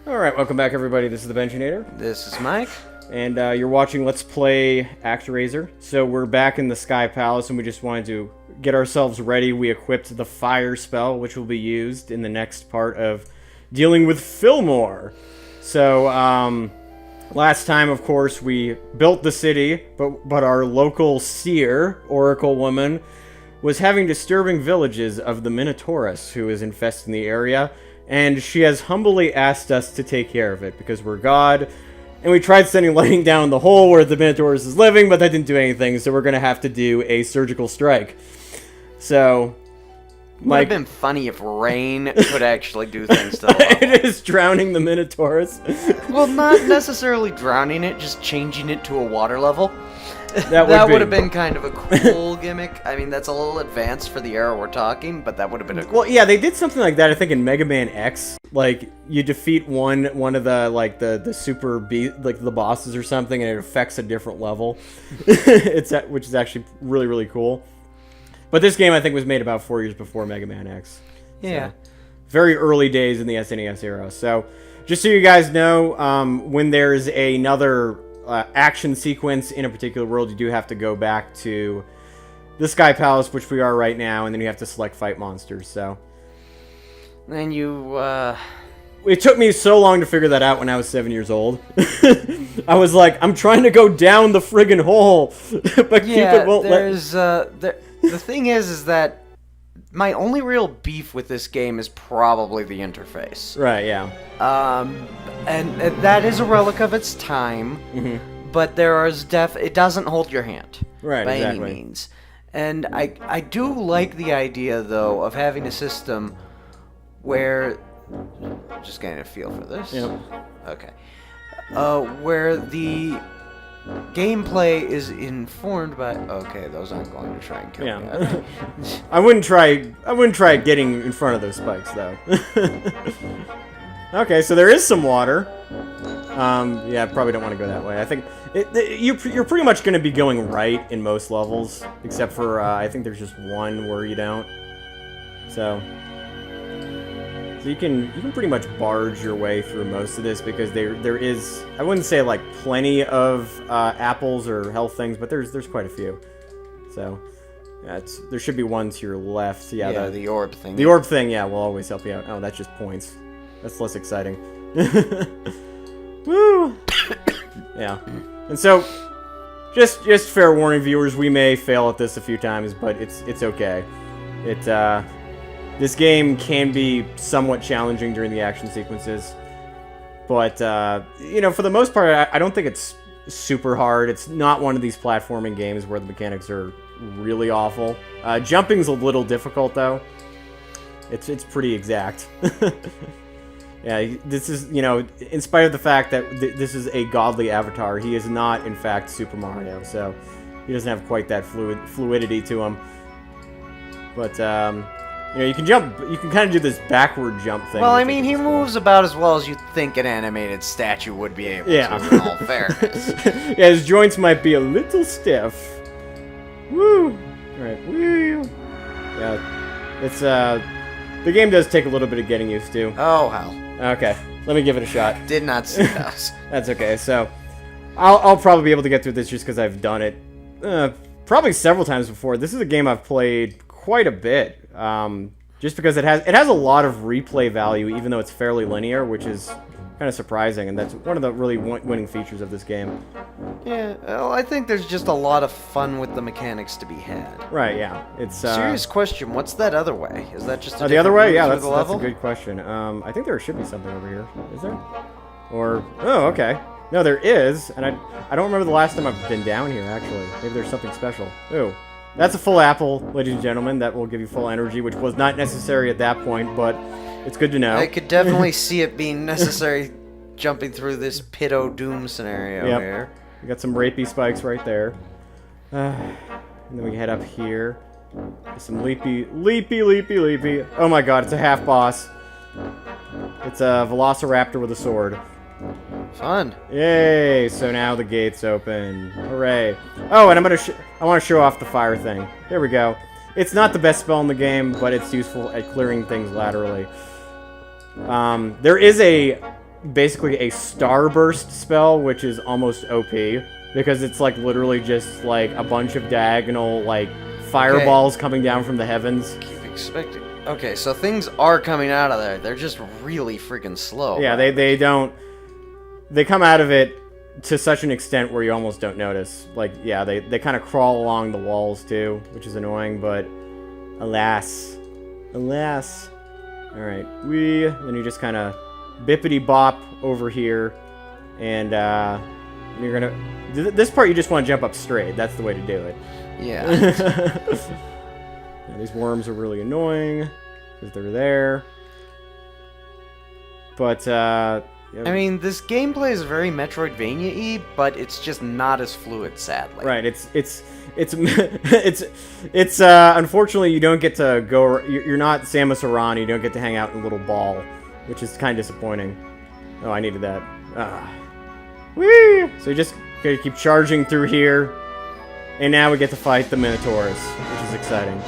Alright, welcome back everybody, this is the Benchinator. This is Mike. And you're watching Let's Play Actraiser. So we're back in the Sky Palace and we just wanted to get ourselves ready. We equipped the fire spell, which will be used in the next part of dealing with Filmore. So, last time, of course, we built the city, but our local seer, Oracle Woman, was having disturbing villages of the Minotaurus, who is infesting the area, and she has humbly asked us to take care of it, because we're God, and we tried sending lightning down the hole where the Minotaurus is living, but that didn't do anything, so we're going to have to do a surgical strike. So, It would have been funny if rain could actually do things to the level. It is drowning the Minotaurus. Well, not necessarily drowning it, just changing it to a water level. That would have been kind of a cool gimmick. I mean, that's a little advanced for the era we're talking, but that would have been a cool... Well, yeah, they did something like that, I think, in Mega Man X. Like, you defeat one of the, like, the super like, the bosses or something, and it affects a different level. Which is actually really, really cool. But this game, I think, was made about 4 years before Mega Man X. Yeah. So, very early days in the SNES era. So, just so you guys know, when there's another action sequence in a particular world, you do have to go back to the Sky Palace, which we are right now, and then you have to select fight monsters, so... And you, It took me so long to figure that out when I was 7 years old. I was like, I'm trying to go down the friggin' hole, but Cupid won't let... The thing is that my only real beef with this game is probably the interface. Right, yeah. And that is a relic of its time, but it doesn't hold your hand. Right, by exactly. any means. And I do like the idea, though, of having a system where... I'm just getting a feel for this. Yep. Okay. Where the gameplay is informed by... Okay, those aren't going to try and kill me. Yeah. I wouldn't try getting in front of those spikes, though. Okay, so there is some water. Yeah, I probably don't want to go that way. I think you're pretty much going to be going right in most levels, except for I think there's just one where you don't. So you can pretty much barge your way through most of this because there is, I wouldn't say like plenty of apples or health things, but there's quite a few. So yeah, there should be one to your left. Yeah, the orb thing. The orb thing, yeah, will always help you out. Oh, that's just points. That's less exciting. Woo! Yeah. And so, just fair warning, viewers, we may fail at this a few times, but it's okay. This game can be somewhat challenging during the action sequences, but you know, for the most part, I don't think it's super hard. It's not one of these platforming games where the mechanics are really awful. Jumping's a little difficult though. It's pretty exact. Yeah, this is, you know, in spite of the fact that this is a godly avatar, he is not, in fact, Super Mario, so he doesn't have quite that fluidity to him. But, you know, you can jump, you can kind of do this backward jump thing. Well, I mean, he moves about as well as you'd think an animated statue would be able to, in all fairness. Yeah, his joints might be a little stiff. Woo! Alright, woo! Yeah, it's, the game does take a little bit of getting used to. Oh, hell. Okay, let me give it a shot. Did not see those. That's okay, so I'll probably be able to get through this just because I've done it probably several times before. This is a game I've played quite a bit, just because it has a lot of replay value, even though it's fairly linear, which is kind of surprising, and that's one of the really winning features of this game. Yeah, well, I think there's just a lot of fun with the mechanics to be had. Right, yeah. It's serious question. What's that other way? Is that just a the other way? Yeah, that's a good question. I think there should be something over here. Is there? Or oh, okay. No, there is, and I don't remember the last time I've been down here. Actually, maybe there's something special. Ooh, that's a full apple, ladies and gentlemen. That will give you full energy, which was not necessary at that point, but it's good to know. I could definitely see it being necessary jumping through this pit o' doom scenario here. We got some rapey spikes right there. And then we head up here. There's some leapy. Oh my god, it's a half boss. It's a velociraptor with a sword. Fun. Yay! So now the gate's open. Hooray! Oh, and I want to show off the fire thing. There we go. It's not the best spell in the game, but it's useful at clearing things laterally. There is a basically a starburst spell, which is almost OP because it's like literally just like a bunch of diagonal like fireballs coming down from the heavens. Keep expecting. Okay, so things are coming out of there. They're just really freaking slow. Yeah, they come out of it to such an extent where you almost don't notice. Like, yeah, they kind of crawl along the walls too, which is annoying, but alas. Alright, then you just kind of bippity bop over here, and you're gonna, this part you just want to jump up straight. That's the way to do it. Yeah. These worms are really annoying because they're there. But yeah. I mean, this gameplay is very Metroidvania-y, but it's just not as fluid, sadly. Right. It's unfortunately you don't get to go. You're not Samus Aran. You don't get to hang out in a little ball, which is kind of disappointing. Oh, I needed that. Whee! So you just gotta keep charging through here, and now we get to fight the Minotaurs, which is exciting.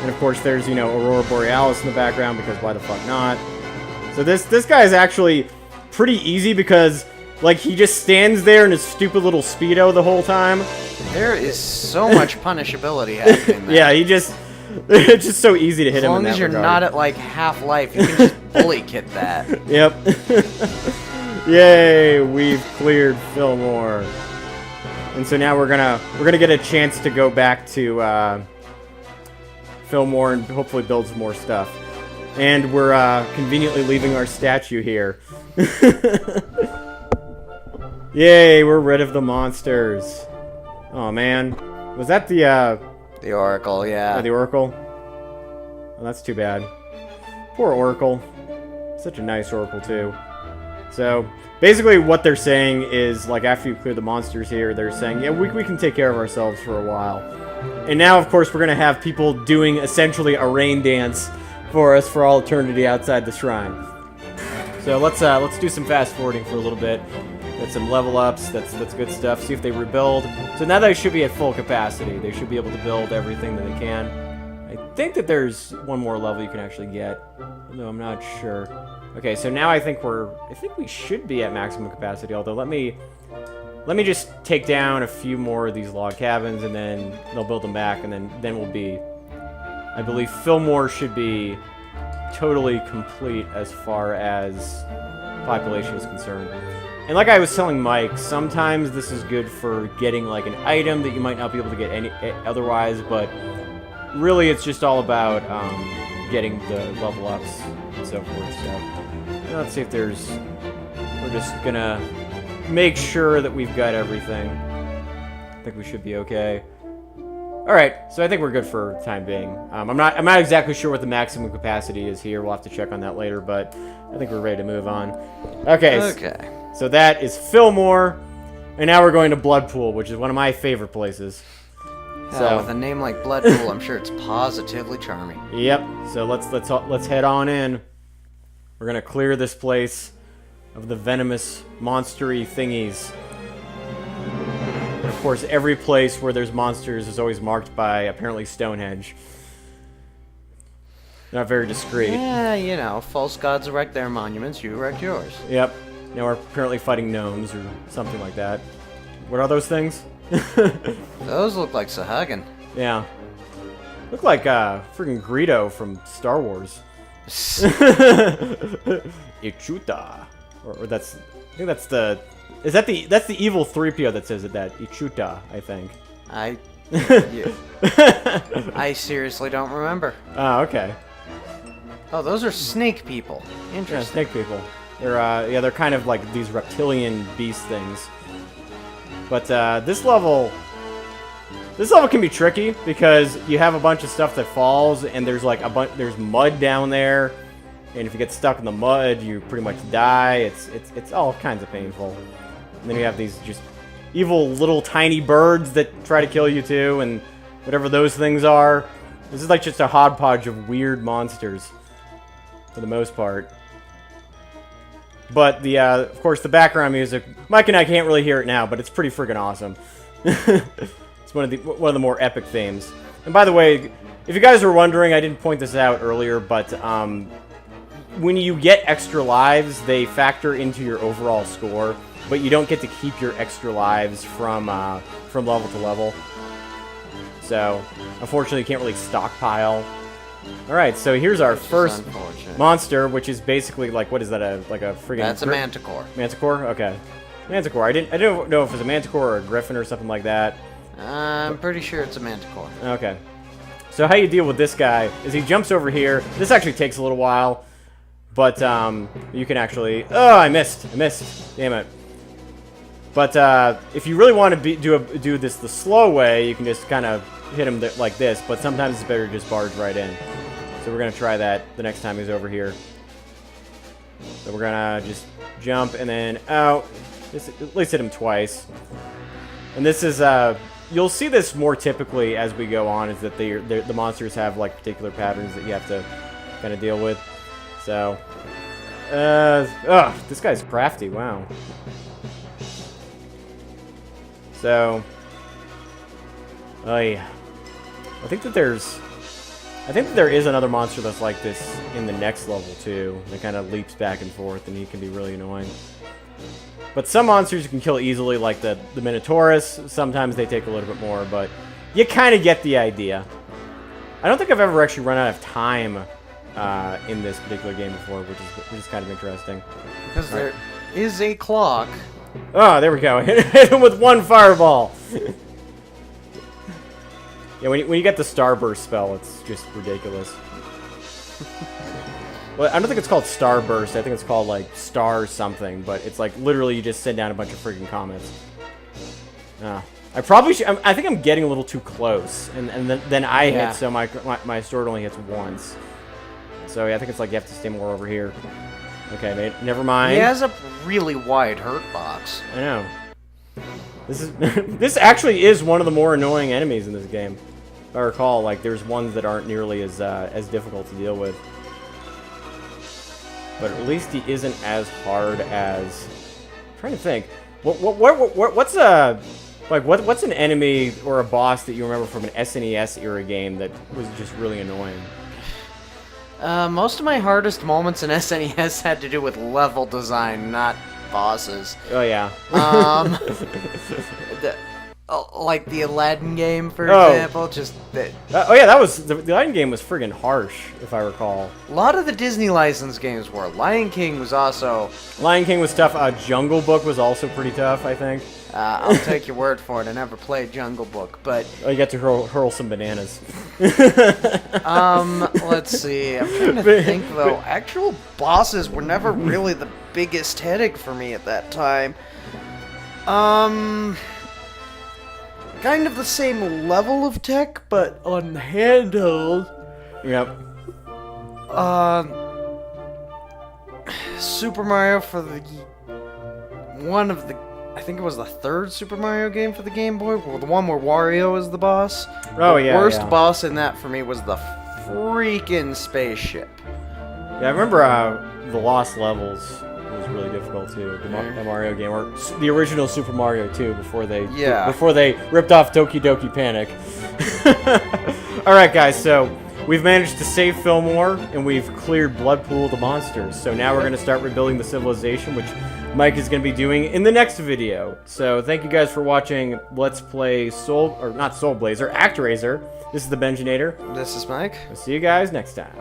And of course, there's Aurora Borealis in the background because why the fuck not? So this guy is actually pretty easy because like he just stands there in his stupid little Speedo the whole time. There is so much punishability happening there. Yeah, it's just so easy to hit him in that As long as you're regard. not at like half life, you can just bully kit that. Yep. Yay, we've cleared Filmore. And so now we're gonna get a chance to go back to Filmore and hopefully build some more stuff. And we're conveniently leaving our statue here. Yay, we're rid of the monsters. Oh man, was that the Oracle? Yeah. the Oracle? Oh, that's too bad. Poor Oracle. Such a nice Oracle too. So basically, what they're saying is like after you clear the monsters here, they're saying yeah we can take care of ourselves for a while. And now of course we're gonna have people doing essentially a rain dance for us for all eternity outside the shrine. So let's do some fast forwarding for a little bit. Get some level ups. That's good stuff. See if they rebuild. So now they should be at full capacity. They should be able to build everything that they can. I think that there's one more level you can actually get. No, I'm not sure. Okay, so now I think we should be at maximum capacity. Although let me just take down a few more of these log cabins, and then they'll build them back, and then we'll be. I believe Filmore should be totally complete as far as population is concerned. And like I was telling Mike, sometimes this is good for getting like an item that you might not be able to get otherwise, but really it's just all about getting the level ups and so forth. So let's see if we're just gonna make sure that we've got everything. I think we should be okay. Alright, so I think we're good for time being. I'm not exactly sure what the maximum capacity is here. We'll have to check on that later, but I think we're ready to move on. Okay. So that is Filmore, and now we're going to Bloodpool, which is one of my favorite places. So with a name like Bloodpool, I'm sure it's positively charming. Yep. So let's head on in. We're gonna clear this place of the venomous, monstery thingies. And of course, every place where there's monsters is always marked by apparently Stonehenge. Not very discreet. Yeah, false gods erect their monuments, you erect yours. Yep. Now we're apparently fighting gnomes or something like that. What are those things? Those look like Sahagin. Yeah. Look like freaking Greedo from Star Wars. Ichuta. Or that's I think that's the that's the evil 3PO that says it, that Ichuta, I think. I seriously don't remember. Oh, okay. Oh, those are snake people. Interesting. Yeah, snake people. They're kind of like these reptilian beast things. But this level can be tricky because you have a bunch of stuff that falls, and there's like there's mud down there, and if you get stuck in the mud, you pretty much die. It's all kinds of painful. And then you have these just evil little tiny birds that try to kill you too, and whatever those things are. This is like just a hodgepodge of weird monsters for the most part. But of course, the background music, Mike and I can't really hear it now, but it's pretty freaking awesome. It's one of the more epic themes. And by the way, if you guys were wondering, I didn't point this out earlier, but when you get extra lives, they factor into your overall score, but you don't get to keep your extra lives from level to level. So, unfortunately, you can't really stockpile. Alright, so here's our first monster, which is basically like, what is that, like a friggin' That's a manticore. Manticore? Okay. Manticore. I didn't know if it was a manticore or a griffin or something like that. I'm pretty sure it's a manticore. Okay. So how you deal with this guy is he jumps over here. This actually takes a little while, but you can actually... Oh, I missed. Damn it. But if you really want to do this the slow way, you can just kind of hit him like this, but sometimes it's better to just barge right in. So we're going to try that the next time he's over here. So we're going to just jump and then out. Just at least hit him twice. And this is... You'll see this more typically as we go on, is that the monsters have like particular patterns that you have to kind of deal with. So, this guy's crafty. Wow. So, oh yeah, I think that there is another monster that's like this in the next level too. That kind of leaps back and forth, and he can be really annoying. But some monsters you can kill easily, like the Minotaurus. Sometimes they take a little bit more, but you kind of get the idea. I don't think I've ever actually run out of time in this particular game before, which is kind of interesting. Because there is a clock. Oh, there we go. Hit him with one fireball. Yeah, when you get the Starburst spell, it's just ridiculous. Well, I don't think it's called Starburst. I think it's called, like, Star something. But it's, like, literally you just send down a bunch of freaking comets. I probably should... I think I'm getting a little too close. And then I hit, so my sword only hits once. So, yeah, I think it's like you have to stay more over here. Okay, never mind. He has a really wide hurt box. I know. This actually is one of the more annoying enemies in this game. If I recall, like, there's ones that aren't nearly as difficult to deal with. But at least he isn't as hard as... I'm trying to think. What's an enemy or a boss that you remember from an SNES era game that was just really annoying? Most of my hardest moments in SNES had to do with level design, not bosses. Oh yeah. Like the Aladdin game, for example, just that. Oh yeah, that was the Aladdin game was friggin' harsh, if I recall. A lot of the Disney licensed games were. Lion King was also. Lion King was tough. Jungle Book was also pretty tough, I think. I'll take your word for it. I never played Jungle Book, but. Oh, you got to hurl some bananas. Let's see. I'm trying to think though. Actual bosses were never really the biggest headache for me at that time. Kind of the same level of tech, but on handheld. Yep. Super Mario for I think it was the third Super Mario game for the Game Boy, the one where Wario is the boss. Oh, the worst boss in that for me was the freaking spaceship. Yeah, I remember the Lost Levels was really difficult too. The Mario game, or the original Super Mario 2, before they ripped off Doki Doki Panic. All right, guys. So we've managed to save Filmore, and we've cleared Bloodpool the monsters. So now we're going to start rebuilding the civilization, which Mike is going to be doing in the next video. So thank you guys for watching. Let's play Actraiser. This is the Benjinator. This is Mike. We'll see you guys next time.